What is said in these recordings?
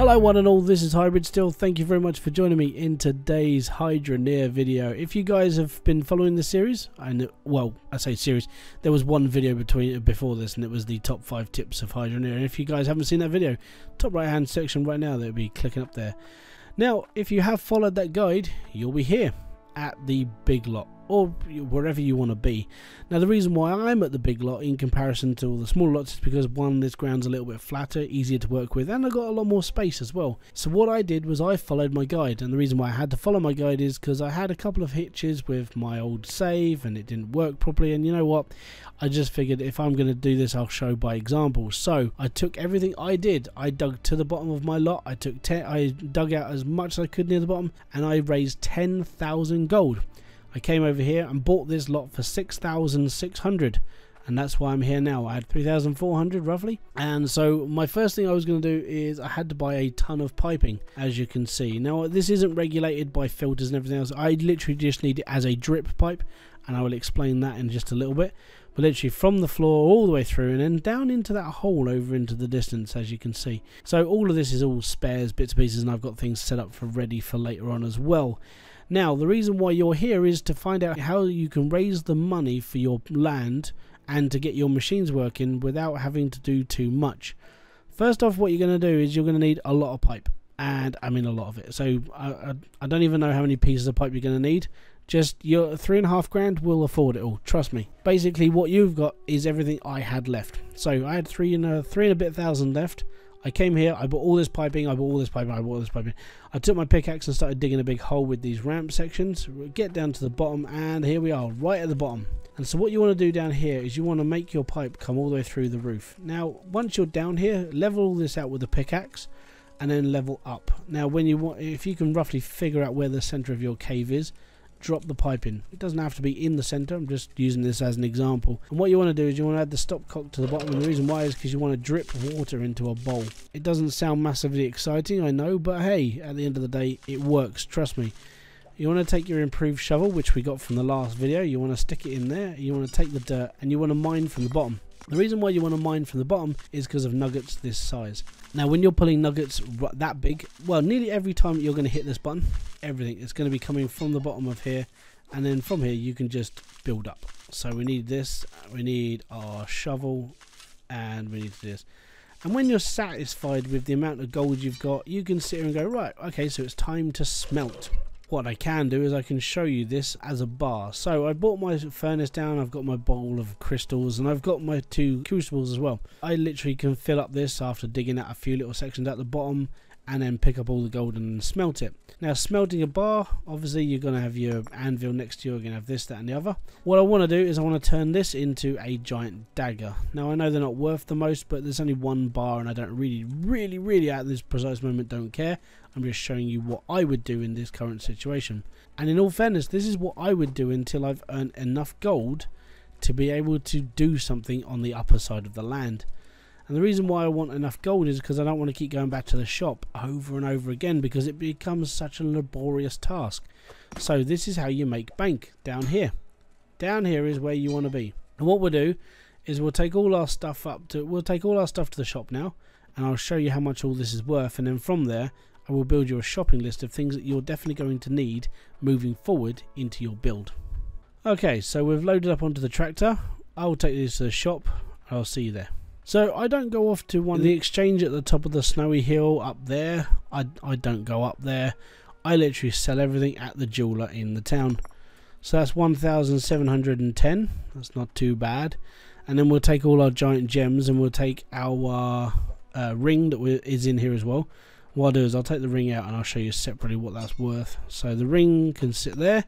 Hello one and all, this is Hybridsteel. Thank you very much for joining me in today's Hydroneer video. If you guys have been following the series, well, I say series, there was one video before this and it was the top 5 tips of Hydroneer. And if you guys haven't seen that video, top right hand section right now, they'll be clicking up there. Now, if you have followed that guide, you'll be here at the big lot, or wherever you want to be. Now the reason why I'm at the big lot in comparison to all the small lots is because one, this ground's a little bit flatter, easier to work with, and I got a lot more space as well. So what I did was I followed my guide, and the reason why I had to follow my guide is because I had a couple of hitches with my old save and it didn't work properly, and you know what, I just figured if I'm going to do this, I'll show by example. So I took everything I did, I dug to the bottom of my lot, I dug out as much as I could near the bottom, and I raised 10,000 gold. I came over here and bought this lot for 6,600, and that's why I'm here now. I had 3,400 roughly, and so my first thing I was going to do is I had to buy a ton of piping, as you can see. Now this isn't regulated by filters and everything else. I literally just need it as a drip pipe, and I will explain that in just a little bit. But literally from the floor all the way through and then down into that hole over into the distance, as you can see. So all of this is all spares, bits and pieces, and I've got things set up for ready for later on as well. Now the reason why you're here is to find out how you can raise the money for your land and to get your machines working without having to do too much. First off, what you're going to do is you're going to need a lot of pipe, and I mean a lot of it. So I don't even know how many pieces of pipe you're going to need. Just your 3.5 grand will afford it all, trust me. Basically what you've got is everything I had left. So I had three and a bit thousand left. I came here, I bought all this piping, I bought all this piping, I bought all this piping. I took my pickaxe and started digging a big hole with these ramp sections. Get down to the bottom, and here we are, right at the bottom. And so what you want to do down here is you want to make your pipe come all the way through the roof. Now once you're down here, level all this out with a pickaxe and then level up. Now when you want, if you can roughly figure out where the center of your cave is, drop the pipe in. It doesn't have to be in the center, I'm just using this as an example. And what you want to do is you want to add the stopcock to the bottom, and the reason why is because you want to drip water into a bowl. It doesn't sound massively exciting, I know, but hey, at the end of the day it works, trust me. You want to take your improved shovel, which we got from the last video, you want to stick it in there, you want to take the dirt and you want to mine from the bottom. The reason why you want to mine from the bottom is because of nuggets this size. Now when you're pulling nuggets that big, well, nearly every time you're going to hit this button, everything is going to be coming from the bottom of here, and then from here you can just build up. So we need this, we need our shovel, and we need this. And when you're satisfied with the amount of gold you've got, you can sit here and go, right, okay, so it's time to smelt. What I can do is I can show you this as a bar. So I brought my furnace down, I've got my bowl of crystals, and I've got my 2 crucibles as well. I literally can fill up this after digging out a few little sections at the bottom, and then pick up all the gold and smelt it. Now smelting a bar, obviously you're going to have your anvil next to you, you're going to have this, that and the other. What I want to do is I want to turn this into a giant dagger. Now I know they're not worth the most, but there's only 1 bar and I don't really at this precise moment don't care. I'm just showing you what I would do in this current situation. And in all fairness, this is what I would do until I've earned enough gold to be able to do something on the upper side of the land. And the reason why I want enough gold is because I don't want to keep going back to the shop over and over again, because it becomes such a laborious task. So this is how you make bank, down here. Down here is where you want to be. And what we'll do is we'll take all our stuff to the shop now, and I'll show you how much all this is worth, and then from there I will build you a shopping list of things that you're definitely going to need moving forward into your build. Okay, so we've loaded up onto the tractor. I'll take this to the shop. I'll see you there. So I don't go off to the exchange at the top of the snowy hill up there. I don't go up there. I literally sell everything at the jeweler in the town. So that's 1,710. That's not too bad. And then we'll take all our giant gems, and we'll take our ring that is in here as well. What I'll do is I'll take the ring out and I'll show you separately what that's worth. So the ring can sit there.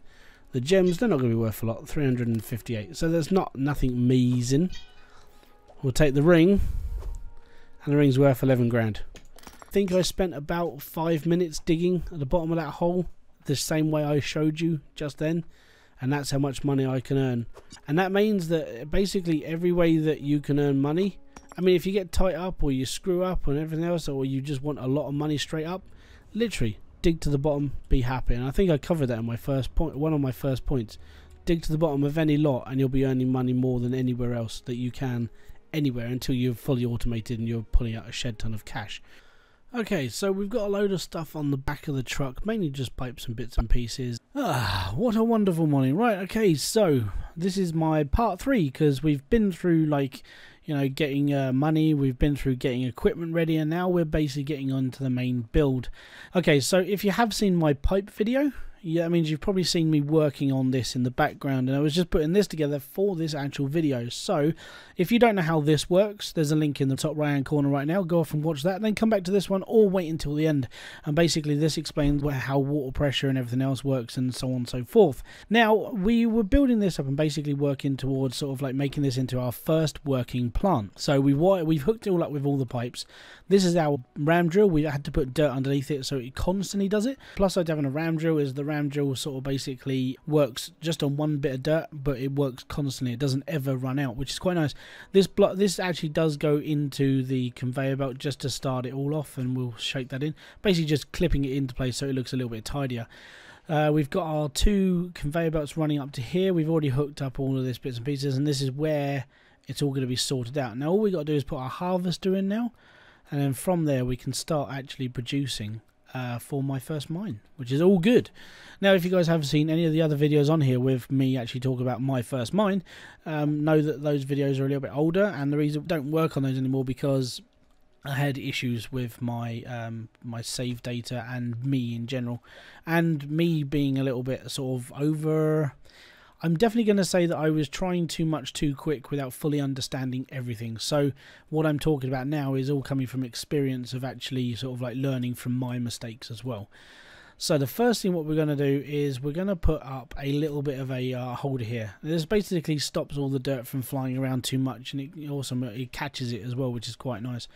The gems, they're not going to be worth a lot, 358. So there's nothing amazing. We'll take the ring, and the ring's worth 11 grand. I think I spent about 5 minutes digging at the bottom of that hole, the same way I showed you just then, and that's how much money I can earn. And that means that basically every way that you can earn money, I mean, if you get tight up or you screw up and everything else, or you just want a lot of money straight up, literally dig to the bottom, be happy. And I think I covered that in my first point, one of my first points. Dig to the bottom of any lot and you'll be earning money more than anywhere else that you can anywhere, until you're fully automated and you're pulling out a shed ton of cash. Okay, so we've got a load of stuff on the back of the truck, mainly just pipes and bits and pieces. Ah, what a wonderful morning. Right, okay, so this is my part 3, because we've been through, like, you know, getting money, we've been through getting equipment ready, and now we're basically getting on to the main build. Okay, so if you have seen my pipe video, yeah, that means you've probably seen me working on this in the background, and I was just putting this together for this actual video. So if you don't know how this works, there's a link in the top right hand corner right now. Go off and watch that, and then come back to this one, or wait until the end. And basically this explains how water pressure and everything else works, and so on and so forth. Now, we were building this up and basically working towards sort of like making this into our first working plant. So we've hooked it all up with all the pipes. This is our ram drill. We had to put dirt underneath it so it constantly does it. Plus, like having a ram drill is the ram drill sort of basically works just on one bit of dirt, but it works constantly. It doesn't ever run out, which is quite nice. This actually does go into the conveyor belt just to start it all off, and we'll shake that in. Basically just clipping it into place so it looks a little bit tidier. We've got our 2 conveyor belts running up to here. We've already hooked up all of this bits and pieces, and this is where it's all going to be sorted out. Now all we got to do is put our harvester in now, and then from there we can start actually producing for my first mine, which is all good. Now, if you guys haven't seen any of the other videos on here with me actually talk about my first mine, know that those videos are a little bit older, and the reason we don't work on those anymore because I had issues with my my save data and me in general, and me being a little bit sort of over. I'm definitely going to say that I was trying too much too quick without fully understanding everything. So what I'm talking about now is all coming from experience of actually sort of like learning from my mistakes as well. So the first thing what we're going to do is we're going to put up a little bit of a holder here. This basically stops all the dirt from flying around too much, and it catches it as well, which is quite nice.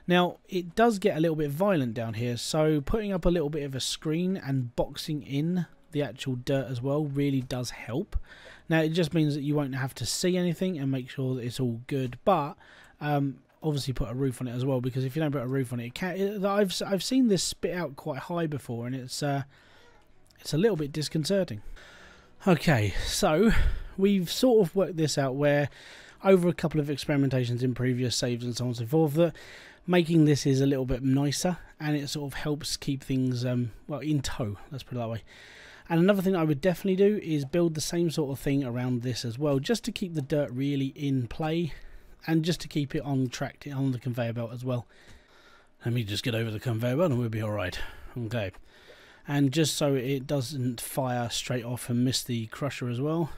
Now, it does get a little bit violent down here, so putting up a little bit of a screen and boxing in the actual dirt as well really does help. Now, it just means that you won't have to see anything and make sure that it's all good, but obviously put a roof on it as well, because if you don't put a roof on it, I've seen this spit out quite high before, and it's a little bit disconcerting. Okay, so we've sort of worked this out where over a couple of experimentations in previous saves and so on and so forth, that making this is a little bit nicer, and it sort of helps keep things well, in tow, let's put it that way. And another thing I would definitely do is build the same sort of thing around this as well, just to keep the dirt really in play, and just to keep it on track on the conveyor belt as well. Let me just get over the conveyor belt and we'll be alright. Okay. And just so it doesn't fire straight off and miss the crusher as well.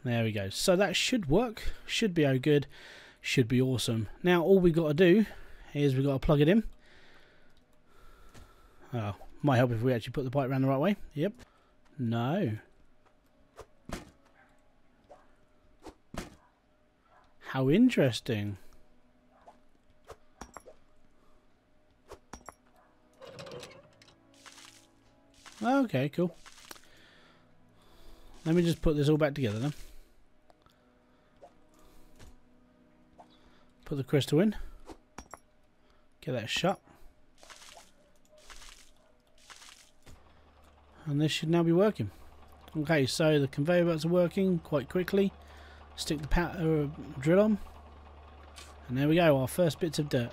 There we go. So that should work. Should be good. Should be awesome. Now all we've got to do is we've got to plug it in. Oh, might help if we actually put the pipe around the right way. Yep. No. How interesting. Okay, cool. Let me just put this all back together then. Put the crystal in. Get that shut. And this should now be working. Okay, so the conveyor belts are working quite quickly. Stick the drill on. And there we go, our first bits of dirt.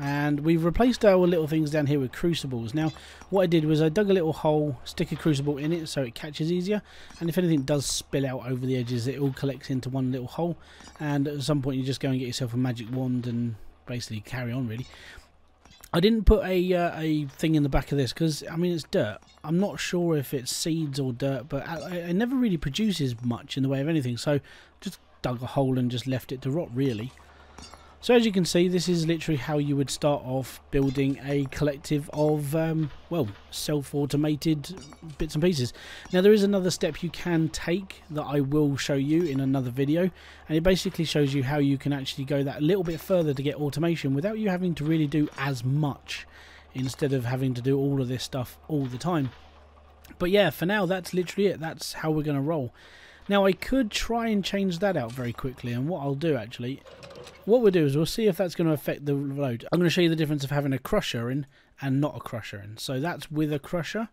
And we've replaced our little things down here with crucibles. Now, what I did was I dug a little hole, stick a crucible in it so it catches easier. And if anything does spill out over the edges, it all collects into one little hole. And at some point you just go and get yourself a magic wand and basically carry on, really. I didn't put a thing in the back of this because, I mean, it's dirt. I'm not sure if it's seeds or dirt, but it never really produces much in the way of anything. So just dug a hole and just left it to rot, really. So as you can see, this is literally how you would start off building a collective of, well, self-automated bits and pieces. Now there is another step you can take that I will show you in another video, and it basically shows you how you can actually go that little bit further to get automation without you having to really do as much, instead of having to do all of this stuff all the time. But yeah, for now that's literally it. That's how we're going to roll. Now I could try and change that out very quickly, and what I'll do actually, what we'll do is we'll see if that's going to affect the load. I'm going to show you the difference of having a crusher in and not a crusher in. So that's with a crusher,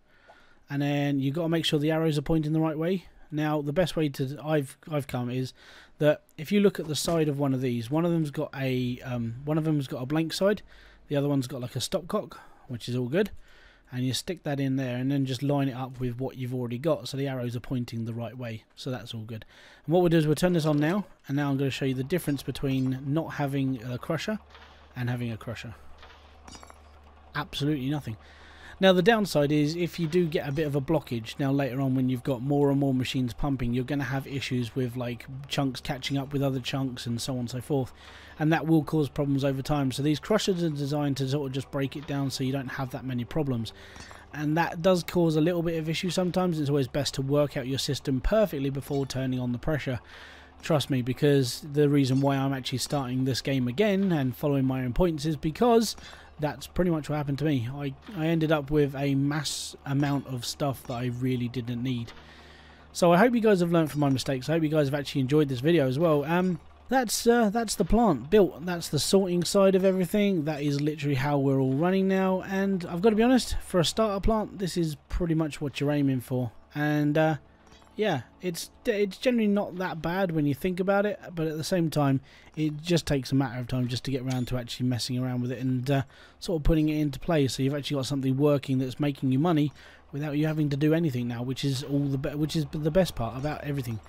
and then you've got to make sure the arrows are pointing the right way, Now the best way to I've come is that if you look at the side of one of these, one of them's got a blank side, the other one's got like a stopcock, which is all good, and you stick that in there and then just line it up with what you've already got so the arrows are pointing the right way, so that's all good. And what we'll do is we'll turn this on now, and now I'm going to show you the difference between not having a crusher and having a crusher. Absolutely nothing. Now the downside is if you do get a bit of a blockage, now later on when you've got more and more machines pumping, you're going to have issues with like chunks catching up with other chunks and so on and so forth, and that will cause problems over time. So these crushers are designed to sort of just break it down so you don't have that many problems, and that does cause a little bit of issue sometimes. It's always best to work out your system perfectly before turning on the pressure. Trust me, because the reason why I'm actually starting this game again and following my own points is because that's pretty much what happened to me. I ended up with a mass amount of stuff that I really didn't need. So I hope you guys have learned from my mistakes. I hope you guys have actually enjoyed this video as well. That's the plant built. That's the sorting side of everything. That is literally how we're all running now. And I've got to be honest, for a starter plant, this is pretty much what you're aiming for. And yeah, it's generally not that bad when you think about it, but at the same time, it just takes a matter of time just to get around to actually messing around with it and sort of putting it into play. So you've actually got something working that's making you money without you having to do anything now, which is the best part about everything.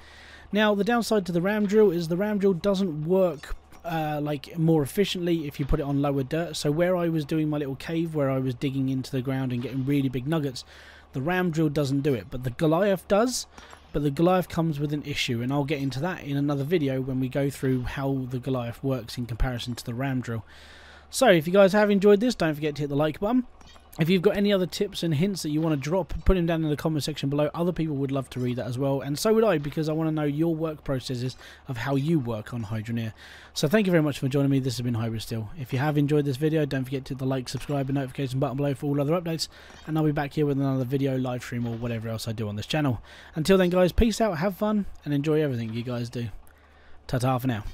Now, the downside to the ram drill is the ram drill doesn't work like more efficiently if you put it on lower dirt. So where I was doing my little cave where I was digging into the ground and getting really big nuggets, the ram drill doesn't do it, but the Goliath does. But the Goliath comes with an issue, and I'll get into that in another video when we go through how the Goliath works in comparison to the ram drill. So if you guys have enjoyed this, don't forget to hit the like button. If you've got any other tips and hints that you want to drop, put them down in the comment section below. Other people would love to read that as well, and so would I, because I want to know your work processes of how you work on Hydroneer. So thank you very much for joining me. This has been Hybridsteel. If you have enjoyed this video, don't forget to hit the like, subscribe and notification button below for all other updates, and I'll be back here with another video, live stream or whatever else I do on this channel. Until then guys, peace out, have fun and enjoy everything you guys do. Ta-ta for now.